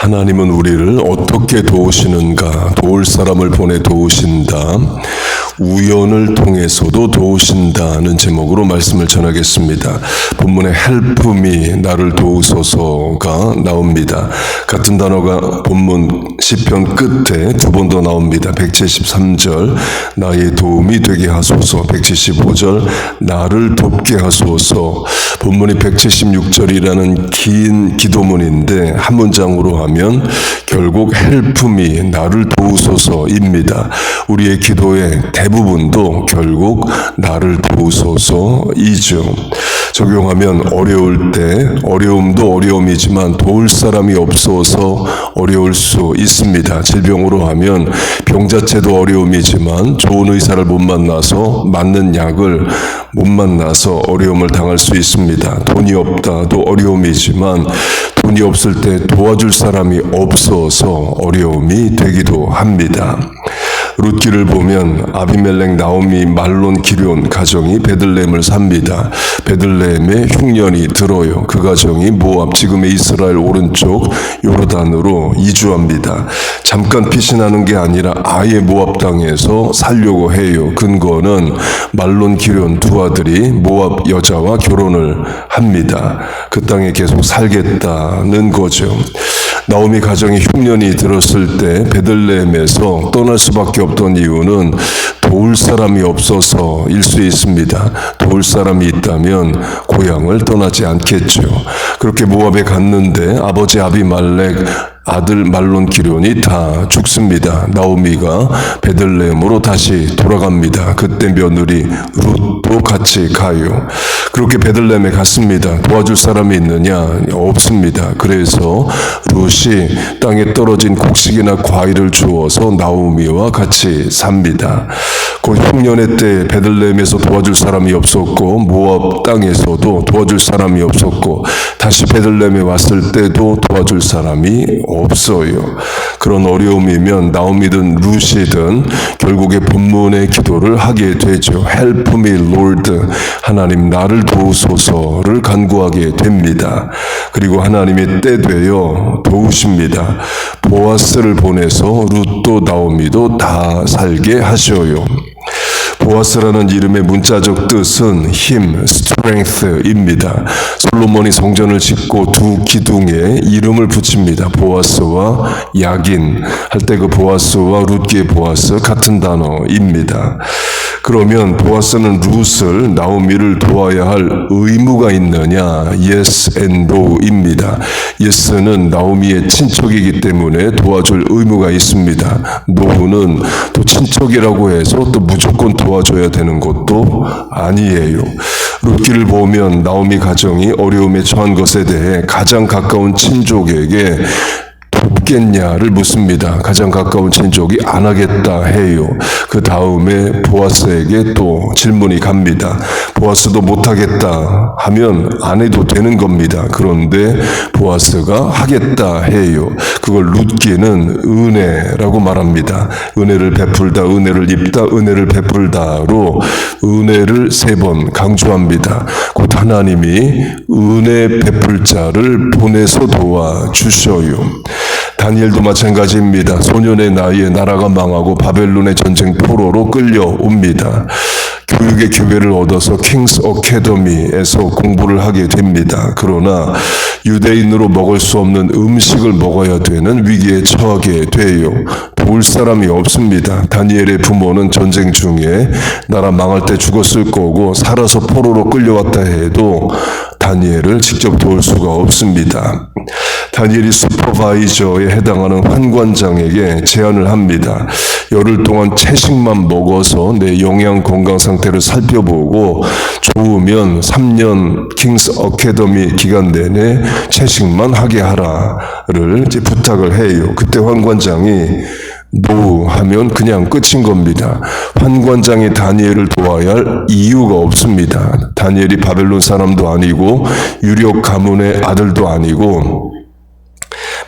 하나님은 우리를 어떻게 도우시는가? 도울 사람을 보내 도우신다. 우연을 통해서도 도우신다는 제목으로 말씀을 전하겠습니다. 본문에 help me, 나를 도우소서가 나옵니다. 같은 단어가 본문 시편 끝에 두 번 더 나옵니다. 173절 나의 도움이 되게 하소서, 175절 나를 돕게 하소서. 본문이 176절이라는 긴 기도문인데 한 문장으로 하면 결국 help me, 나를 도우소서입니다. 우리의 기도의 대부분도 결국 나를 도우소서이죠. 적용하면 어려울 때 어려움도 어려움이지만 도울 사람이 없어서 어려울 수 있습니다. 질병으로 하면 병 자체도 어려움이지만 좋은 의사를 못 만나서 맞는 약을 못 만나서 어려움을 당할 수 있습니다. 돈이 없다도 어려움이지만 돈이 없을 때 도와줄 사람이 없어서 어려움이 되기도 합니다. 룻기를 보면 아비멜렉, 나오미, 말론, 기럧 가정이 베들레헴을 삽니다. 베들레헴에 흉년이 들어요. 그 가정이 모압, 지금의 이스라엘 오른쪽 요르단으로 이주합니다. 잠깐 피신하는 게 아니라 아예 모압 땅에서 살려고 해요. 근거는 말론, 기럧 두 아들이 모압 여자와 결혼을 합니다. 그 땅에 계속 살겠다는 거죠. 나오미 가정에 흉년이 들었을 때 베들레헴에서 떠날 수밖에 없던 이유는 도울 사람이 없어서일 수 있습니다. 도울 사람이 있다면 고향을 떠나지 않겠죠. 그렇게 모압에 갔는데 아버지 아비멜렉, 아들 말론, 기럧이 다 죽습니다. 나오미가 베들레헴으로 다시 돌아갑니다. 그때 며느리 룻도 같이 가요. 그렇게 베들레헴에 갔습니다. 도와줄 사람이 있느냐? 없습니다. 그래서 룻이 땅에 떨어진 곡식이나 과일을 주어서 나오미와 같이 삽니다. 그 흉년의 때 베들레헴에서 도와줄 사람이 없었고 모압 땅에서도 도와줄 사람이 없었고 다시 베들레헴에 왔을 때도 도와줄 사람이 없어요. 그런 어려움이면 나오미든 룻이든 결국에 본문의 기도를 하게 되죠. Help me, Lord. 하나님 나를 도우소서를 간구하게 됩니다. 그리고 하나님이 때 되어 도우십니다. 보아스를 보내서 룻도 나오미도 다 살게 하셔요. 보아스라는 이름의 문자적 뜻은 힘, strength입니다. 솔로몬이 성전을 짓고 두 기둥에 이름을 붙입니다. 보아스와 야긴 할 때 그 보아스와 룻기의 보아스 같은 단어입니다. 그러면 보아스는 룻을, 나오미를 도와야 할 의무가 있느냐? Yes and no입니다. Yes는 나오미의 친척이기 때문에 도와줄 의무가 있습니다. No는 또 친척이라고 해서 또 무조건 도와줘야 되는 것도 아니에요. 룻기를 보면 나오미 가정이 어려움에 처한 것에 대해 가장 가까운 친족에게 돕겠냐를 묻습니다. 가장 가까운 친족이 안 하겠다 해요. 그 다음에 보아스에게 또 질문이 갑니다. 보아스도 못하겠다 하면 안 해도 되는 겁니다. 그런데 보아스가 하겠다 해요. 그걸 룻기는 은혜라고 말합니다. 은혜를 베풀다, 은혜를 입다, 은혜를 베풀다로 은혜를 3번 강조합니다. 곧 하나님이 은혜 베풀 자를 보내서 도와주셔요. 다니엘도 마찬가지입니다. 소년의 나이에 나라가 망하고 바벨론의 전쟁 포로로 끌려옵니다. 교육의 기회를 얻어서 킹스 어카데미에서 공부를 하게 됩니다. 그러나 유대인으로 먹을 수 없는 음식을 먹어야 되는 위기에 처하게 돼요. 도울 사람이 없습니다. 다니엘의 부모는 전쟁 중에 나라 망할 때 죽었을 거고 살아서 포로로 끌려왔다 해도 다니엘을 직접 도울 수가 없습니다. 다니엘이 슈퍼바이저에 해당하는 환관장에게 제안을 합니다. 열흘 동안 채식만 먹어서 내 영양 건강 상태를 살펴보고 좋으면 3년 킹스 어카데미 기간 내내 채식만 하게 하라를 이제 부탁을 해요. 그때 환관장이 노 하면 그냥 끝인 겁니다. 환관장이 다니엘을 도와야 할 이유가 없습니다. 다니엘이 바벨론 사람도 아니고 유력 가문의 아들도 아니고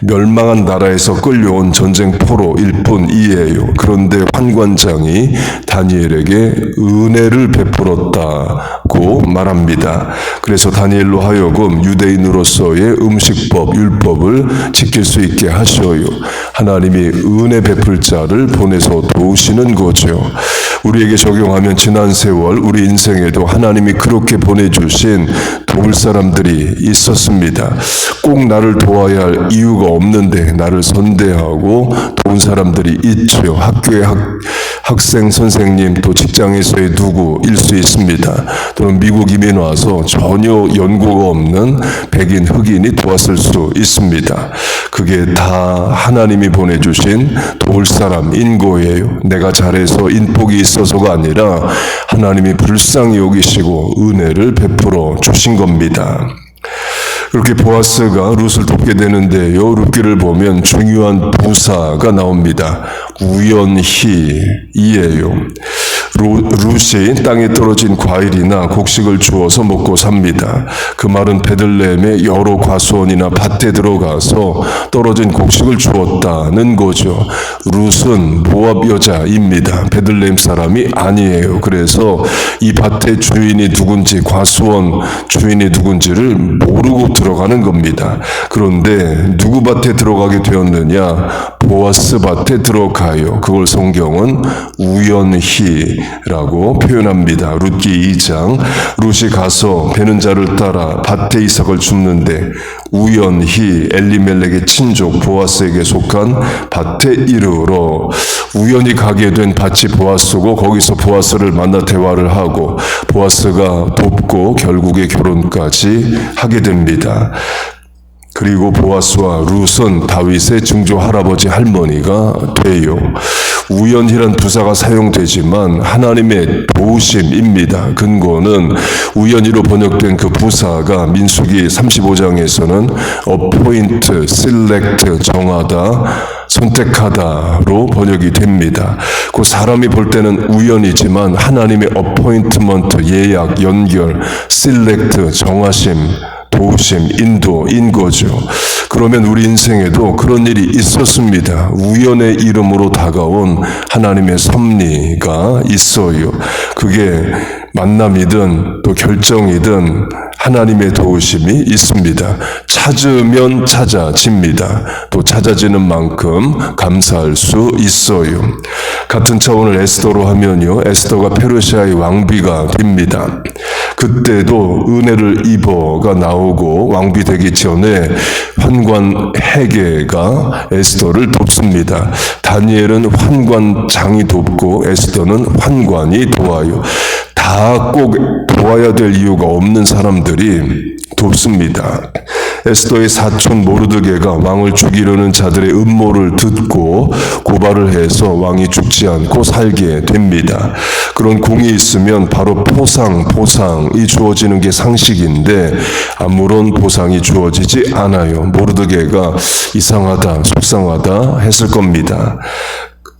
멸망한 나라에서 끌려온 전쟁 포로일 뿐이에요. 그런데 환관장이 다니엘에게 은혜를 베풀었다고 말합니다. 그래서 다니엘로 하여금 유대인으로서의 음식법, 율법을 지킬 수 있게 하셔요. 하나님이 은혜 베풀 자를 보내서 도우시는 거죠. 우리에게 적용하면 지난 세월 우리 인생에도 하나님이 그렇게 보내주신 도울 사람들이 있었습니다. 꼭 나를 도와야 할 이유가 없는데 나를 선대하고 도운 사람들이 있죠. 학교의 학생, 선생님, 또 직장에서의 누구일 수 있습니다. 또는 미국 이민 와서 전혀 연고가 없는 백인, 흑인이 도왔을 수 있습니다. 그게 다 하나님이 보내주신 도울 사람인 거예요. 내가 잘해서 인복이 있어서가 아니라 하나님이 불쌍히 여기시고 은혜를 베풀어 주신 겁니다. 그렇게 보아스가 룻을 돕게 되는데요. 룻기를 보면 중요한 부사가 나옵니다. 우연히이에요. 룻이 땅에 떨어진 과일이나 곡식을 주워서 먹고 삽니다. 그 말은 베들레헴의 여러 과수원이나 밭에 들어가서 떨어진 곡식을 주웠다는 거죠. 룻은 모압 여자입니다. 베들레헴 사람이 아니에요. 그래서 이 밭의 주인이 누군지, 과수원 주인이 누군지를 모르고 들어가는 겁니다. 그런데 누구 밭에 들어가게 되었느냐? 보아스 밭에 들어가요. 그걸 성경은 우연히라고 표현합니다. 룻기 2장, 룻이 가서 베는 자를 따라 밭에 이삭을 줍는데 우연히 엘리멜렉의 친족 보아스에게 속한 밭에 이르러 우연히 가게 된 밭이 보아스고 거기서 보아스를 만나 대화를 하고 보아스가 돕고 결국에 결혼까지 하게 됩니다. 그리고 보아스와 룻은 다윗의 증조 할아버지 할머니가 돼요. 우연이란 부사가 사용되지만 하나님의 도우심입니다. 근거는 우연히로 번역된 그 부사가 민수기 35장에서는 appoint, select, 정하다, 선택하다로 번역이 됩니다. 그 사람이 볼 때는 우연이지만 하나님의 appointment, 예약, 연결, select, 정하심, 도우심, 인도인 거죠. 그러면 우리 인생에도 그런 일이 있었습니다. 우연의 이름으로 다가온 하나님의 섭리가 있어요. 그게 만남이든 또 결정이든 하나님의 도우심이 있습니다. 찾으면 찾아집니다. 또 찾아지는 만큼 감사할 수 있어요. 같은 차원을 에스더로 하면요. 에스더가 페르시아의 왕비가 됩니다. 그때도 은혜를 입어가 나오고 왕비 되기 전에 환관 헤게가 에스더를 돕습니다. 다니엘은 환관장이 돕고 에스더는 환관이 도와요. 다 꼭 도와야 될 이유가 없는 사람들이 돕습니다. 에스더의 사촌 모르드게가 왕을 죽이려는 자들의 음모를 듣고 고발을 해서 왕이 죽지 않고 살게 됩니다. 그런 공이 있으면 바로 보상이 주어지는 게 상식인데 아무런 보상이 주어지지 않아요. 모르드게가 이상하다, 속상하다 했을 겁니다.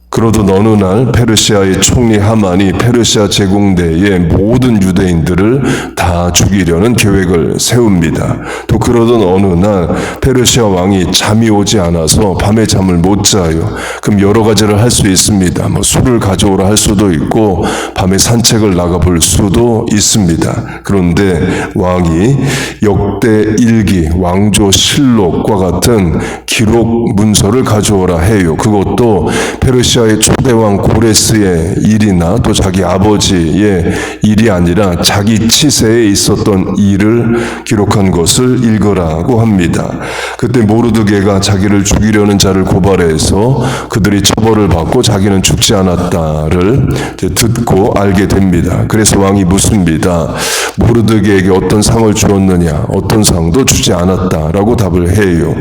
그러던 어느 날 페르시아의 총리 하만이 페르시아 제공대의 모든 유대인들을 다 죽이려는 계획을 세웁니다. 또 그러던 어느 날 페르시아 왕이 잠이 오지 않아서 밤에 잠을 못 자요. 그럼 여러 가지를 할 수 있습니다. 술을 가져오라 할 수도 있고 밤에 산책을 나가볼 수도 있습니다. 그런데 왕이 역대 일기, 왕조 실록과 같은 기록 문서를 가져오라 해요. 그것도 페르시아의 초대왕 고레스의 일이나 또 자기 아버지의 일이 아니라 자기 치세에 있었던 일을 기록한 것을 읽으라고 합니다. 그때 모르드게가 자기를 죽이려는 자를 고발해서 그들이 처벌을 받고 자기는 죽지 않았다를 듣고 알게 됩니다. 그래서 왕이 묻습니다. 모르드게에게 어떤 상을 주었느냐? 어떤 상도 주지 않았다라고 답을 해요.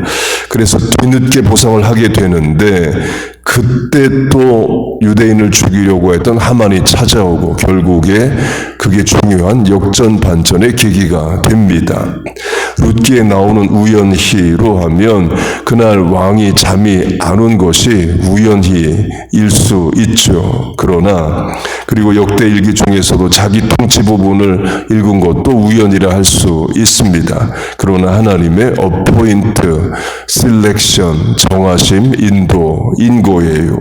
그래서 뒤늦게 보상을 하게 되는데 그때 또 유대인을 죽이려고 했던 하만이 찾아오고 결국에 그게 중요한 역전반전의 계기가 됩니다. 룻기에 나오는 우연히로 하면 그날 왕이 잠이 안 온 것이 우연히일 수 있죠. 그러나 그리고 역대일기 중에서도 자기 통치 부분을 읽은 것도 우연이라 할 수 있습니다. 그러나 하나님의 어포인트, 셀렉션, 정하심, 인도인 거예요.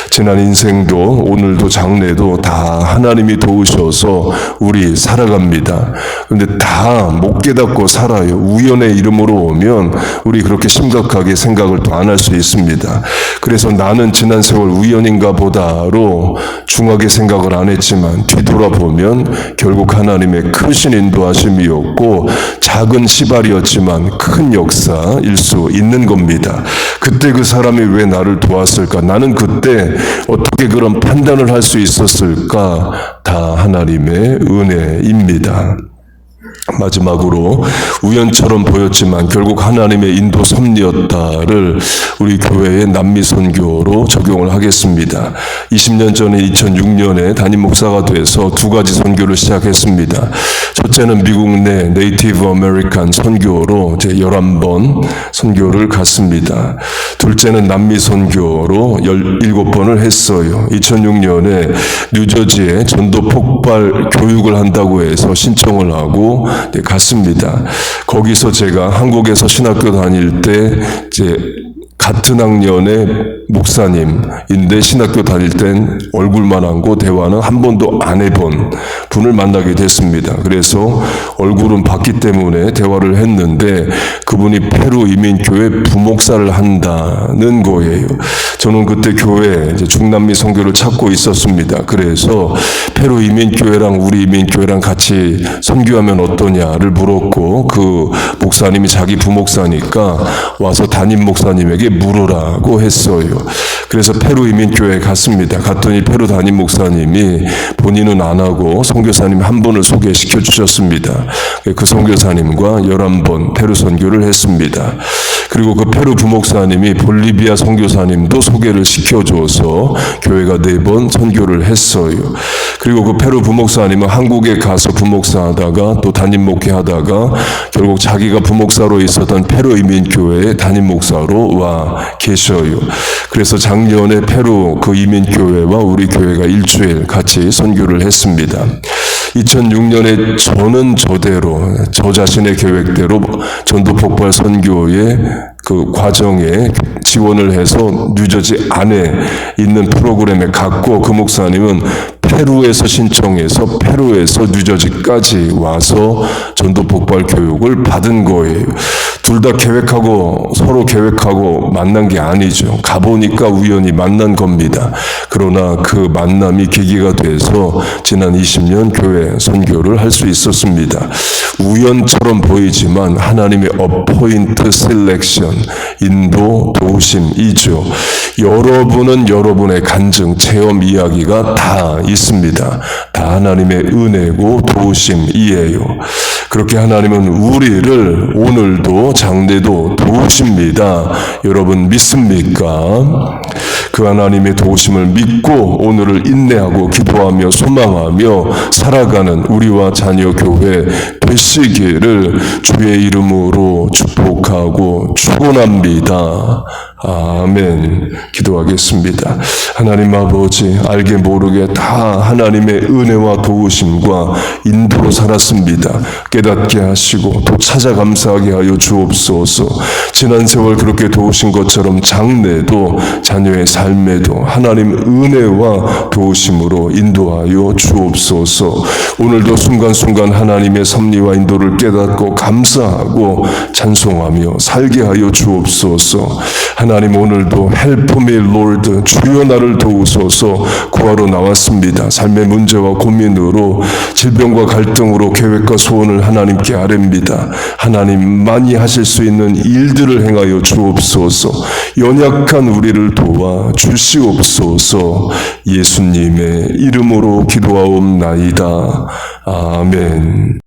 지난 인생도 오늘도 장래도 다 하나님이 도우셔서 우리 살아갑니다. 근데 다 못 깨닫고 살아요. 우연의 이름으로 오면 우리 그렇게 심각하게 생각을 또 안 할 수 있습니다. 그래서 나는 지난 세월 우연인가 보다로 중하게 생각을 안 했지만 뒤돌아보면 결국 하나님의 크신 인도하심이었고 작은 시발이었지만 큰 역사일 수 있는 겁니다. 그때 그 사람이 왜 나를 도왔을까? 나는 그때 어떻게 그런 판단을 할 수 있었을까? 다 하나님의 은혜입니다. 마지막으로 우연처럼 보였지만 결국 하나님의 인도 섭리였다를 우리 교회의 남미 선교로 적용을 하겠습니다. 20년 전에 2006년에 담임 목사가 돼서 두 가지 선교를 시작했습니다. 첫째는 미국 내 네이티브 아메리칸 선교로 이제 11번 선교를 갔습니다. 둘째는 남미 선교로 17번을 했어요. 2006년에 뉴저지에 전도 폭발 교육을 한다고 해서 신청을 하고 갔습니다. 거기서 제가 한국에서 신학교 다닐 때 이제 같은 학년의 목사님인데 신학교 다닐 땐 얼굴만 하고 대화는 한 번도 안 해본 분을 만나게 됐습니다. 그래서 얼굴은 봤기 때문에 대화를 했는데 그분이 페루 이민교회 부목사를 한다는 거예요. 저는 그때 교회 이제 중남미 선교를 찾고 있었습니다. 그래서 페루 이민교회랑 우리 이민교회랑 같이 선교하면 어떠냐를 물었고 그 목사님이 자기 부목사니까 와서 담임 목사님에게 물으라고 했어요. 그래서 페루 이민교회에 갔습니다. 갔더니 페루 담임 목사님이 본인은 안 하고 선교사님 한 분을 소개시켜 주셨습니다. 그 선교사님과 11번 페루 선교를 했습니다. 그리고 그 페루 부목사님이 볼리비아 선교사님도 소개를 시켜줘서 교회가 4번 선교를 했어요. 그리고 그 페루 부목사님은 한국에 가서 부목사 하다가 또 담임 목회하다가 결국 자기가 부목사로 있었던 페루 이민교회의 담임 목사로 와 계셔요. 그래서 작년에 페루 그 이민교회와 우리 교회가 일주일 같이 선교를 했습니다. 2006년에 저는 저대로 저 자신의 계획대로 전도 폭발 선교의 그 과정에 지원을 해서 뉴저지 안에 있는 프로그램에 갔고 그 목사님은 페루에서 신청해서 페루에서 뉴저지까지 와서 전도 폭발 교육을 받은 거예요. 둘 다 계획하고 서로 계획하고 만난 게 아니죠. 가보니까 우연히 만난 겁니다. 그러나 그 만남이 계기가 돼서 지난 20년 교회 선교를 할 수 있었습니다. 우연처럼 보이지만 하나님의 어포인트 셀렉션, 인도 도우심이죠. 여러분은 여러분의 간증, 체험 이야기가 다 있습니다. 다 하나님의 은혜고 도우심이에요. 그렇게 하나님은 우리를 오늘도 장래도 도우십니다. 여러분 믿습니까? 그 하나님의 도우심을 믿고 오늘을 인내하고 기도하며 소망하며 살아가는 우리와 자녀 교회 되시기를 주의 이름으로 축복하고 축원합니다. 아멘. 기도하겠습니다. 하나님 아버지, 알게 모르게 다 하나님의 은혜와 도우심과 인도로 살았습니다. 깨닫게 하시고 또 찾아 감사하게 하여 주옵소서. 지난 세월 그렇게 도우신 것처럼 장래도 자녀의 삶에도 하나님 은혜와 도우심으로 인도하여 주옵소서. 오늘도 순간순간 하나님의 섭리와 인도를 깨닫고 감사하고 찬송하며 살게 하여 주옵소서. 하나님 오늘도 Help me Lord, 주여 나를 도우소서 구하러 나왔습니다. 삶의 문제와 고민으로 질병과 갈등으로 계획과 소원을 하나님께 아뢰입니다. 하나님만이 하실 수 있는 일들을 행하여 주옵소서. 연약한 우리를 도와 주시옵소서. 예수님의 이름으로 기도하옵나이다. 아멘.